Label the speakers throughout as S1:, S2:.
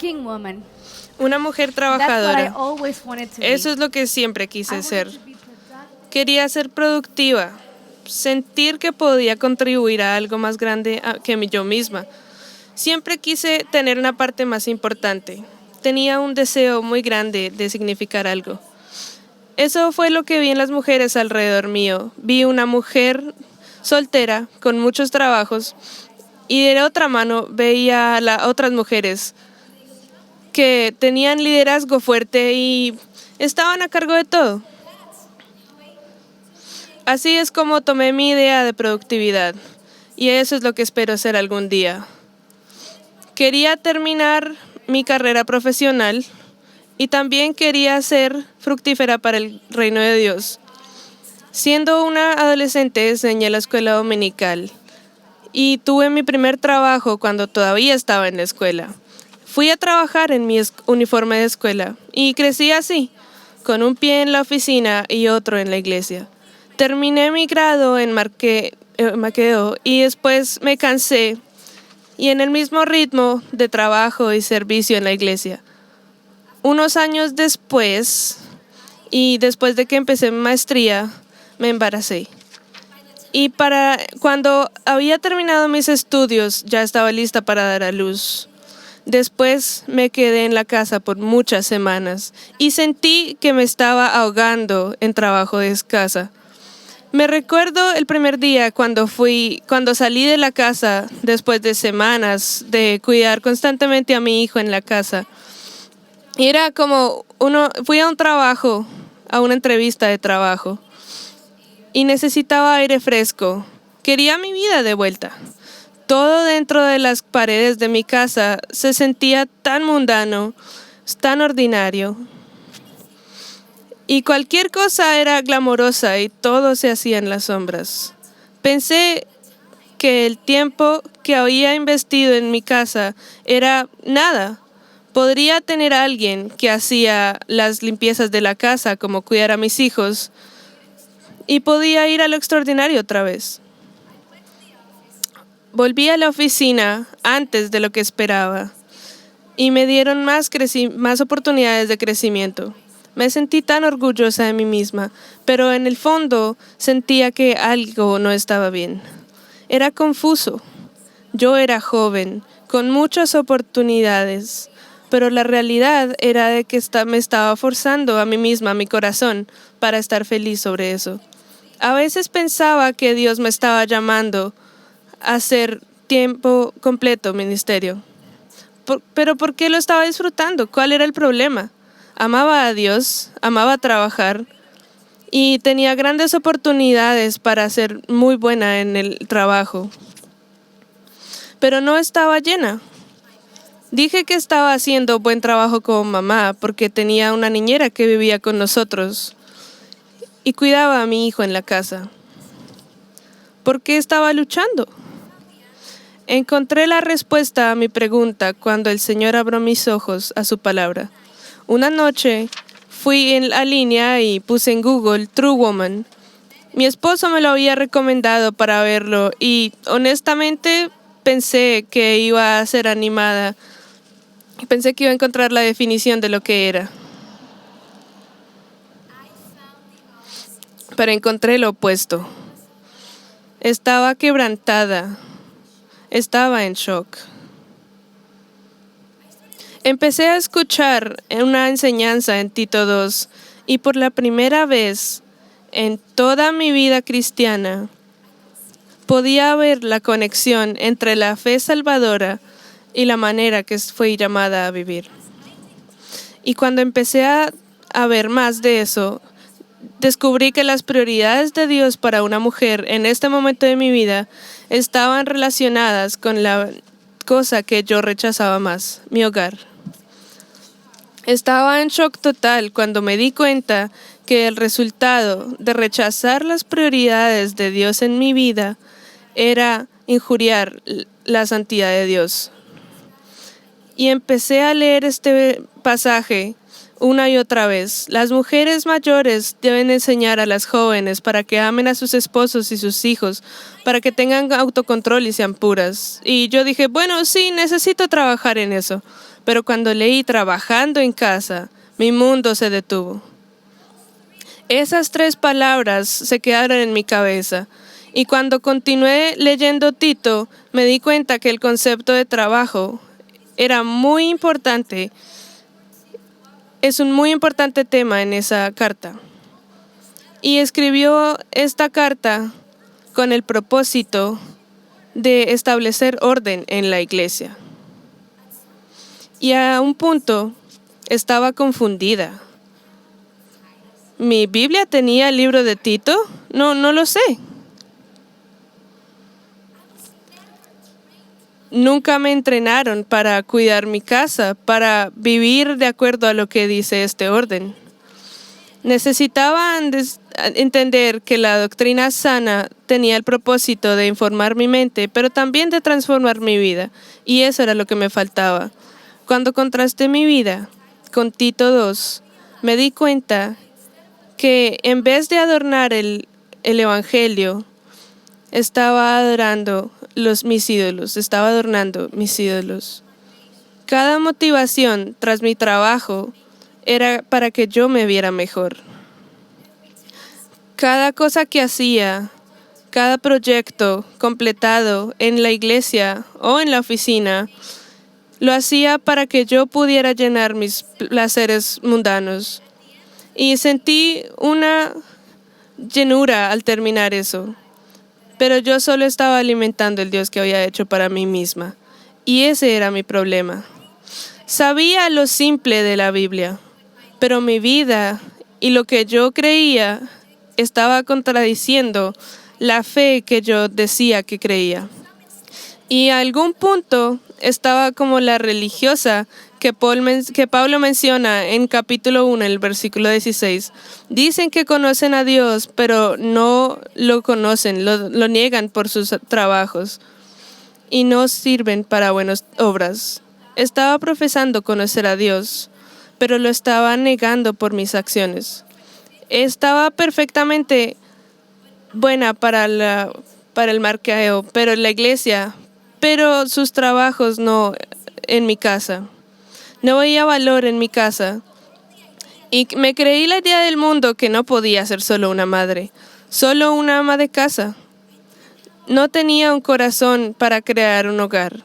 S1: working woman.
S2: Una mujer
S1: That's what I
S2: trabajadora.
S1: always wanted to be.
S2: Eso es lo que siempre
S1: I
S2: quise
S1: wanted
S2: ser.
S1: to be productive.
S2: Quería ser productiva, sentir que podía contribuir a algo más grande que yo misma. Siempre quise tener una parte más importante. Tenía un deseo muy grande de significar algo. Eso fue lo que vi en las mujeres alrededor mío. Vi una mujer soltera con muchos trabajos y de otra mano veía a otras mujeres que tenían liderazgo fuerte y estaban a cargo de todo. Así es como tomé mi idea de productividad y eso es lo que espero ser algún día. Quería terminar mi carrera profesional y también quería ser fructífera para el reino de Dios. Siendo una adolescente enseñé en la escuela dominical y tuve mi primer trabajo cuando todavía estaba en la escuela. Fui a trabajar en mi uniforme de escuela y crecí así, con un pie en la oficina y otro en la iglesia. Terminé mi grado en Maquedó y después me cansé y en el mismo ritmo de trabajo y servicio en la iglesia. Unos años después, y después de que empecé mi maestría, me embaracé. Y cuando había terminado mis estudios, ya estaba lista para dar a luz. Después me quedé en la casa por muchas semanas y sentí que me estaba ahogando en trabajo de casa. Me recuerdo el primer día cuando salí de la casa después de semanas de cuidar constantemente a mi hijo en la casa. Y era como fui a un trabajo, a una entrevista de trabajo y necesitaba aire fresco. Quería mi vida de vuelta. Todo dentro de las paredes de mi casa se sentía tan mundano, tan ordinario. Y cualquier cosa era glamorosa y todo se hacía en las sombras. Pensé que el tiempo que había investido en mi casa era nada. Podría tener a alguien que hacía las limpiezas de la casa, como cuidar a mis hijos, y podía ir a lo extraordinario otra vez. Volví a la oficina antes de lo que esperaba y me dieron más oportunidades de crecimiento. Me sentí tan orgullosa de mí misma, pero en el fondo sentía que algo no estaba bien. Era confuso. Yo era joven, con muchas oportunidades, pero la realidad era de que me estaba forzando a mí misma, a mi corazón, para estar feliz sobre eso. A veces pensaba que Dios me estaba llamando a hacer tiempo completo ministerio. Pero ¿por qué lo estaba disfrutando? ¿Cuál era el problema? Amaba a Dios, amaba trabajar y tenía grandes oportunidades para ser muy buena en el trabajo. Pero no estaba llena. Dije que estaba haciendo buen trabajo como mamá porque tenía una niñera que vivía con nosotros y cuidaba a mi hijo en la casa. ¿Por qué estaba luchando? Encontré la respuesta a mi pregunta cuando el Señor abrió mis ojos a su palabra. Una noche fui en la línea y puse en Google True Woman. Mi esposo me lo había recomendado para verlo y honestamente pensé que iba a ser animada. Pensé que iba a encontrar la definición de lo que era. Pero encontré lo opuesto. Estaba quebrantada. Estaba en shock. Empecé a escuchar una enseñanza en Tito 2 y por la primera vez en toda mi vida cristiana podía ver la conexión entre la fe salvadora y la manera que fui llamada a vivir. Y cuando empecé a ver más de eso, descubrí que las prioridades de Dios para una mujer en este momento de mi vida estaban relacionadas con la cosa que yo rechazaba más, mi hogar. Estaba en shock total cuando me di cuenta que el resultado de rechazar las prioridades de Dios en mi vida era injuriar la santidad de Dios. Y empecé a leer este pasaje una y otra vez. Las mujeres mayores deben enseñar a las jóvenes para que amen a sus esposos y sus hijos, para que tengan autocontrol y sean puras. Y yo dije, bueno, sí, necesito trabajar en eso. pero cuando leí trabajando en casa, mi mundo se detuvo. Esas 3 palabras se quedaron en mi cabeza. Y cuando continué leyendo Tito, me di cuenta que el concepto de trabajo era muy importante. Es un muy importante tema en esa carta. Y escribió esta carta con el propósito de establecer orden en la iglesia. Y a un punto estaba confundida. ¿Mi Biblia tenía el libro de Tito? No lo sé. Nunca me entrenaron para cuidar mi casa, para vivir de acuerdo a lo que dice este orden. Necesitaban entender que la doctrina sana tenía el propósito de informar mi mente, pero también de transformar mi vida. Y eso era lo que me faltaba. Cuando contrasté mi vida con Tito 2, me di cuenta que en vez de adornar el evangelio, estaba adorando mis ídolos, estaba adornando mis ídolos. Cada motivación tras mi trabajo era para que yo me viera mejor. Cada cosa que hacía, cada proyecto completado en la iglesia o en la oficina, lo hacía para que yo pudiera llenar mis placeres mundanos. Y sentí una llenura al terminar eso. Pero yo solo estaba alimentando el Dios que había hecho para mí misma. Y ese era mi problema. Sabía lo simple de la Biblia, pero mi vida y lo que yo creía estaba contradiciendo la fe que yo decía que creía. Y a algún punto estaba como la religiosa que Pablo menciona en capítulo 1, el versículo 16. Dicen que conocen a Dios, pero no lo conocen, lo niegan por sus trabajos y no sirven para buenas obras. Estaba profesando conocer a Dios, pero lo estaba negando por mis acciones. Estaba perfectamente buena para el mercadeo, pero en la iglesia, pero sus trabajos no en mi casa. No veía valor en mi casa. Y me creí la idea del mundo que no podía ser solo una madre, solo una ama de casa. No tenía un corazón para crear un hogar.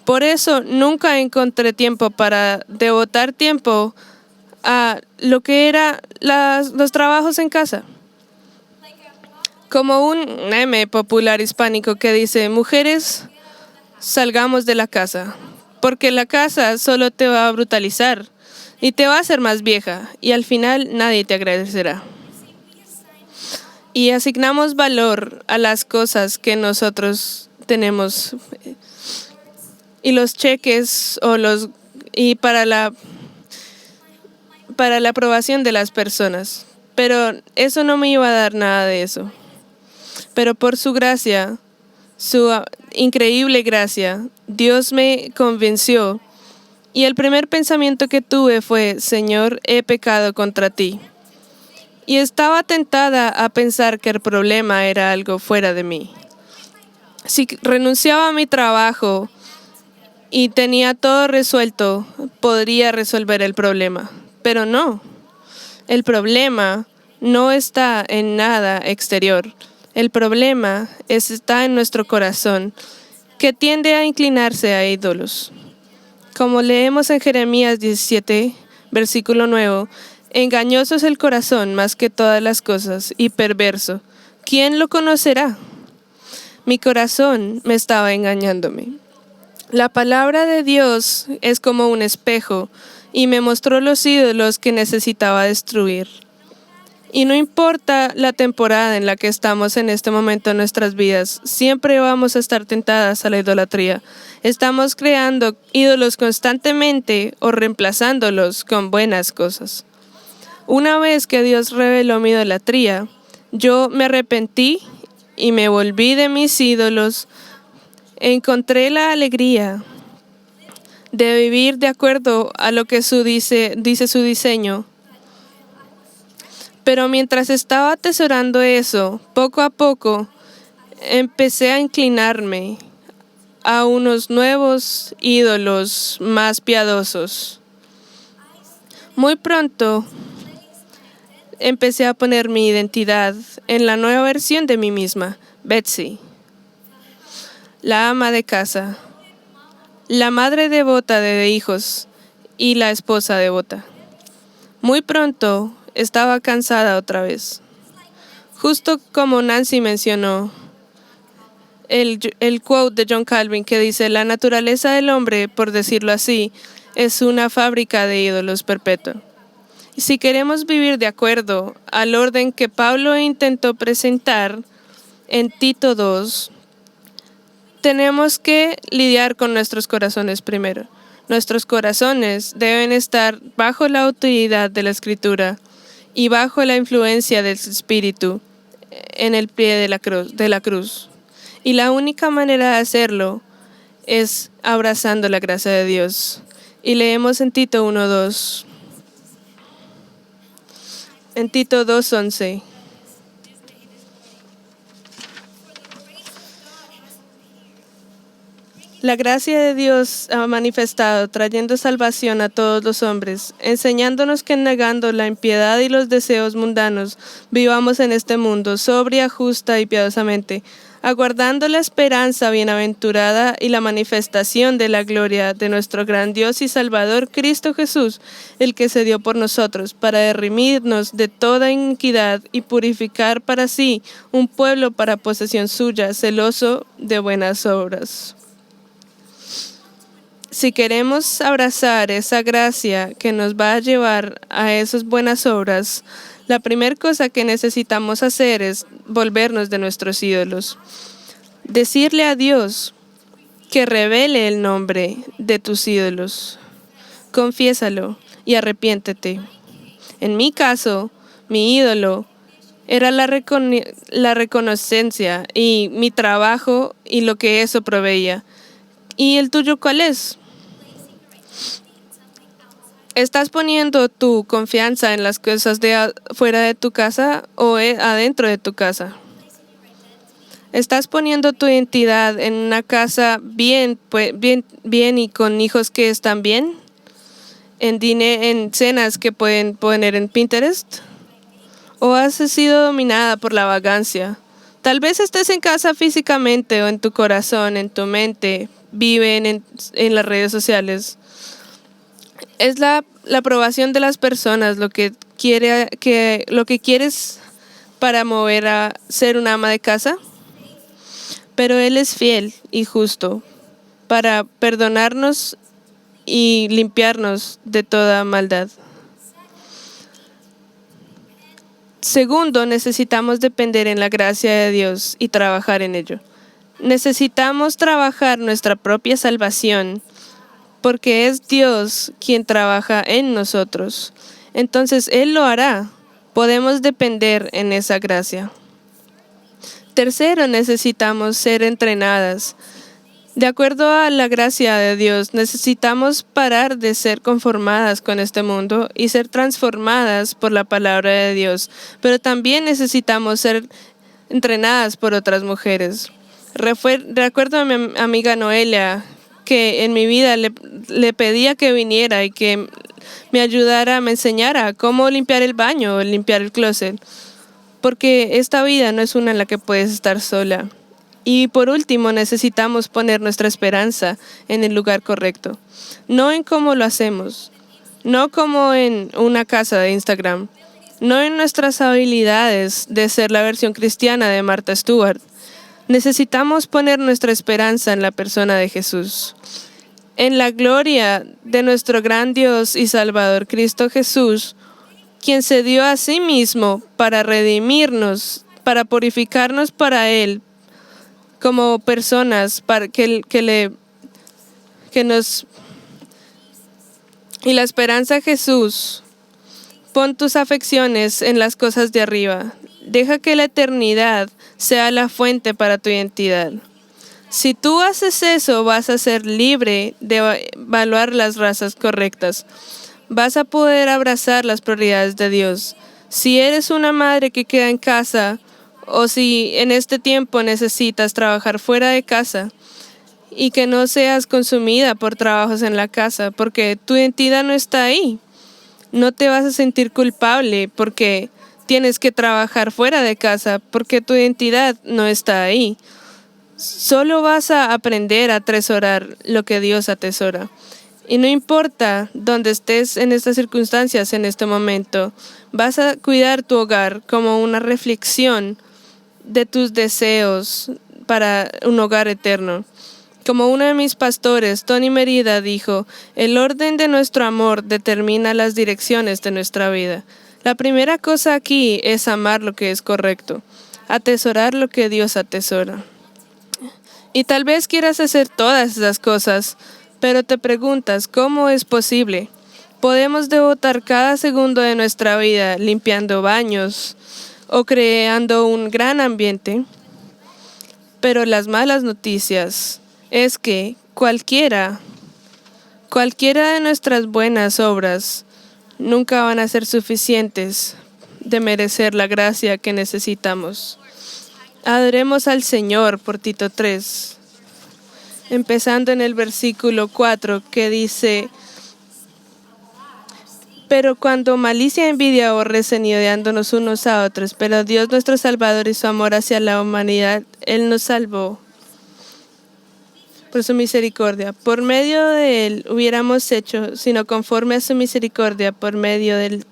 S2: Por eso nunca encontré tiempo para devotar tiempo a lo que eran los trabajos en casa. Como un meme popular hispánico que dice: mujeres, salgamos de la casa, porque la casa solo te va a brutalizar y te va a hacer más vieja y al final nadie te agradecerá. Y asignamos valor a las cosas que nosotros tenemos y los cheques y para la aprobación de las personas. Pero eso no me iba a dar nada de eso. Pero por su gracia, su increíble gracia, Dios me convenció. Y el primer pensamiento que tuve fue: Señor, he pecado contra ti. Y estaba tentada a pensar que el problema era algo fuera de mí. Si renunciaba a mi trabajo y tenía todo resuelto, podría resolver el problema. Pero no. El problema no está en nada exterior. El problema está en nuestro corazón, que tiende a inclinarse a ídolos. Como leemos en Jeremías 17, versículo 9, engañoso es el corazón más que todas las cosas y perverso. ¿Quién lo conocerá? Mi corazón me estaba engañándome. La palabra de Dios es como un espejo y me mostró los ídolos que necesitaba destruir. Y no importa la temporada en la que estamos en este momento en nuestras vidas, siempre vamos a estar tentadas a la idolatría. Estamos creando ídolos constantemente o reemplazándolos con buenas cosas. Una vez que Dios reveló mi idolatría, yo me arrepentí y me volví de mis ídolos. Encontré la alegría de vivir de acuerdo a lo que dice su diseño. Pero mientras estaba atesorando eso, poco a poco empecé a inclinarme a unos nuevos ídolos más piadosos. Muy pronto empecé a poner mi identidad en la nueva versión de mí misma, Betsy, la ama de casa, la madre devota de hijos y la esposa devota. Muy pronto estaba cansada otra vez. Justo como Nancy mencionó, el quote de John Calvin que dice: la naturaleza del hombre, por decirlo así, es una fábrica de ídolos perpetua. Y si queremos vivir de acuerdo al orden que Pablo intentó presentar en Tito 2, tenemos que lidiar con nuestros corazones primero. Nuestros corazones deben estar bajo la autoridad de la Escritura y bajo la influencia del Espíritu en el pie de la cruz. Y la única manera de hacerlo es abrazando la gracia de Dios. Y leemos en Tito 1:2. En Tito 2:11. La gracia de Dios ha manifestado, trayendo salvación a todos los hombres, enseñándonos que negando la impiedad y los deseos mundanos, vivamos en este mundo sobria, justa y piadosamente, aguardando la esperanza bienaventurada y la manifestación de la gloria de nuestro gran Dios y Salvador Cristo Jesús, el que se dio por nosotros, para redimirnos de toda iniquidad y purificar para sí un pueblo para posesión suya, celoso de buenas obras. Si queremos abrazar esa gracia que nos va a llevar a esas buenas obras, la primera cosa que necesitamos hacer es volvernos de nuestros ídolos. Decirle a Dios que revele el nombre de tus ídolos. Confiésalo y arrepiéntete. En mi caso, mi ídolo era la reconocencia y mi trabajo y lo que eso proveía. ¿Y el tuyo cuál es? ¿Estás poniendo tu confianza en las cosas de fuera de tu casa o adentro de tu casa? ¿Estás poniendo tu identidad en una casa bien y con hijos que están bien? ¿En cenas que pueden poner en Pinterest? ¿O has sido dominada por la vagancia? Tal vez estés en casa físicamente o en tu corazón, en tu mente, viven en las redes sociales. Es la aprobación de las personas lo que quieres para mover a ser una ama de casa. Pero Él es fiel y justo para perdonarnos y limpiarnos de toda maldad. Segundo, necesitamos depender en la gracia de Dios y trabajar en ello. Necesitamos trabajar nuestra propia salvación, porque es Dios quien trabaja en nosotros. Entonces Él lo hará. Podemos depender en esa gracia. Tercero, necesitamos ser entrenadas. De acuerdo a la gracia de Dios, necesitamos parar de ser conformadas con este mundo y ser transformadas por la palabra de Dios. Pero también necesitamos ser entrenadas por otras mujeres. Recuerdo a mi amiga Noelia, que en mi vida le pedía que viniera y que me ayudara, me enseñara cómo limpiar el baño o limpiar el closet. Porque esta vida no es una en la que puedes estar sola. Y por último, necesitamos poner nuestra esperanza en el lugar correcto. No en cómo lo hacemos, no como en una casa de Instagram, no en nuestras habilidades de ser la versión cristiana de Martha Stewart. Necesitamos poner nuestra esperanza en la persona de Jesús, en la gloria de nuestro gran Dios y Salvador Cristo Jesús, quien se dio a sí mismo para redimirnos, para purificarnos para Él, como personas, para y la esperanza Jesús. Pon tus afecciones en las cosas de arriba. Deja que la eternidad sea la fuente para tu identidad. Si tú haces eso, vas a ser libre de evaluar las razas correctas. Vas a poder abrazar las prioridades de Dios. Si eres una madre que queda en casa, o si en este tiempo necesitas trabajar fuera de casa y que no seas consumida por trabajos en la casa, porque tu identidad no está ahí. No te vas a sentir culpable porque tienes que trabajar fuera de casa, porque tu identidad no está ahí. Solo vas a aprender a atesorar lo que Dios atesora. Y no importa dónde estés en estas circunstancias en este momento, vas a cuidar tu hogar como una reflexión de tus deseos para un hogar eterno. Como uno de mis pastores, Tony Merida, dijo, el orden de nuestro amor determina las direcciones de nuestra vida. La primera cosa aquí es amar lo que es correcto, atesorar lo que Dios atesora. Y tal vez quieras hacer todas esas cosas, pero te preguntas, ¿cómo es posible? Podemos devotar cada segundo de nuestra vida limpiando baños o creando un gran ambiente, pero las malas noticias es que cualquiera de nuestras buenas obras nunca van a ser suficientes de merecer la gracia que necesitamos. Adoremos al Señor por Tito 3, empezando en el versículo 4 que dice, pero cuando malicia, envidia aborrecen y odiándonos unos a otros, pero Dios nuestro Salvador y su amor hacia la humanidad, Él nos salvó por su misericordia. Por medio de Él hubiéramos hecho, sino conforme a su misericordia, por medio del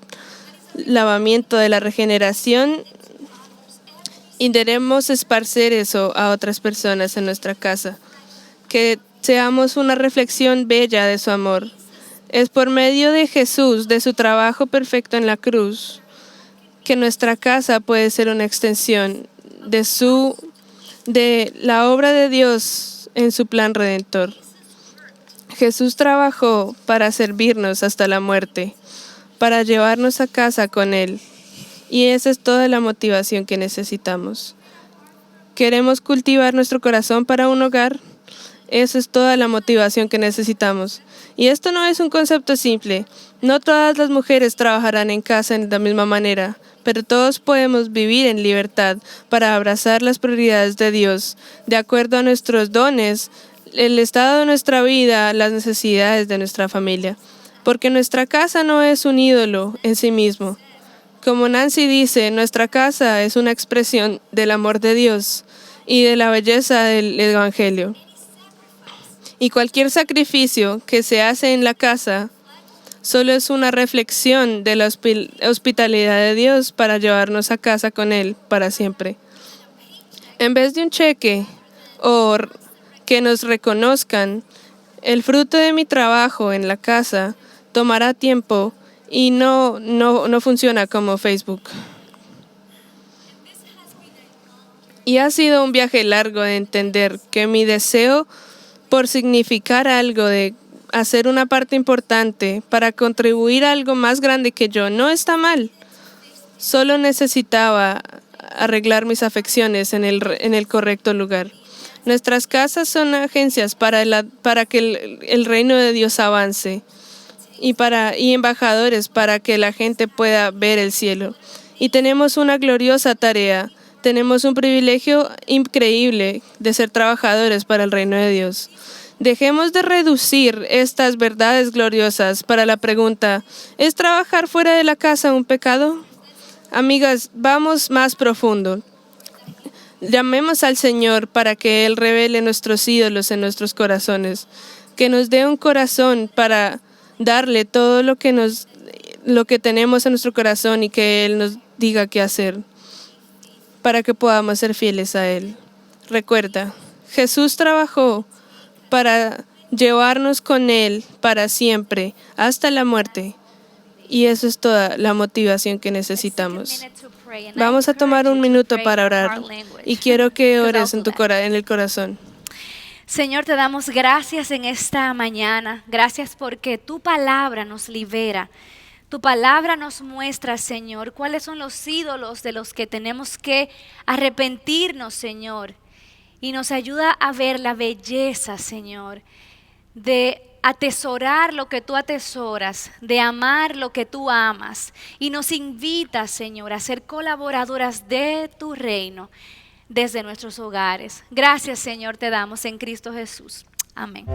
S2: lavamiento de la regeneración, y debemos esparcer eso a otras personas en nuestra casa. Que seamos una reflexión bella de su amor. Es por medio de Jesús, de su trabajo perfecto en la cruz, que nuestra casa puede ser una extensión de la obra de Dios en su plan redentor. Jesús trabajó para servirnos hasta la muerte, para llevarnos a casa con Él. Y esa es toda la motivación que necesitamos. ¿Queremos cultivar nuestro corazón para un hogar? Esa es toda la motivación que necesitamos. Y esto no es un concepto simple. No todas las mujeres trabajarán en casa de la misma manera, pero todos podemos vivir en libertad para abrazar las prioridades de Dios, de acuerdo a nuestros dones, el estado de nuestra vida, las necesidades de nuestra familia. Porque nuestra casa no es un ídolo en sí mismo. Como Nancy dice, nuestra casa es una expresión del amor de Dios y de la belleza del Evangelio. Y cualquier sacrificio que se hace en la casa solo es una reflexión de la hospitalidad de Dios para llevarnos a casa con Él para siempre. En vez de un cheque o que nos reconozcan, el fruto de mi trabajo en la casa tomará tiempo y no funciona como Facebook. Y ha sido un viaje largo de entender que mi deseo por significar algo, de hacer una parte importante para contribuir a algo más grande que yo, no está mal. Solo necesitaba arreglar mis afecciones en el correcto lugar. Nuestras casas son agencias para que el reino de Dios avance y embajadores para que la gente pueda ver el cielo. Y tenemos una gloriosa tarea. Tenemos un privilegio increíble de ser trabajadores para el reino de Dios. Dejemos de reducir estas verdades gloriosas para la pregunta, ¿es trabajar fuera de la casa un pecado? Amigas, vamos más profundo. Llamemos al Señor para que Él revele nuestros ídolos en nuestros corazones, que nos dé un corazón para darle todo lo que tenemos en nuestro corazón y que Él nos diga qué hacer, para que podamos ser fieles a Él. Recuerda, Jesús trabajó para llevarnos con Él para siempre, hasta la muerte. Y eso es toda la motivación que necesitamos. Vamos a tomar un minuto para orar. Y quiero que ores en el corazón.
S1: Señor, te damos gracias en esta mañana. Gracias porque tu palabra nos libera. Tu palabra nos muestra, Señor, cuáles son los ídolos de los que tenemos que arrepentirnos, Señor. Y nos ayuda a ver la belleza, Señor, de atesorar lo que tú atesoras, de amar lo que tú amas. Y nos invita, Señor, a ser colaboradoras de tu reino desde nuestros hogares. Gracias, Señor, te damos en Cristo Jesús. Amén.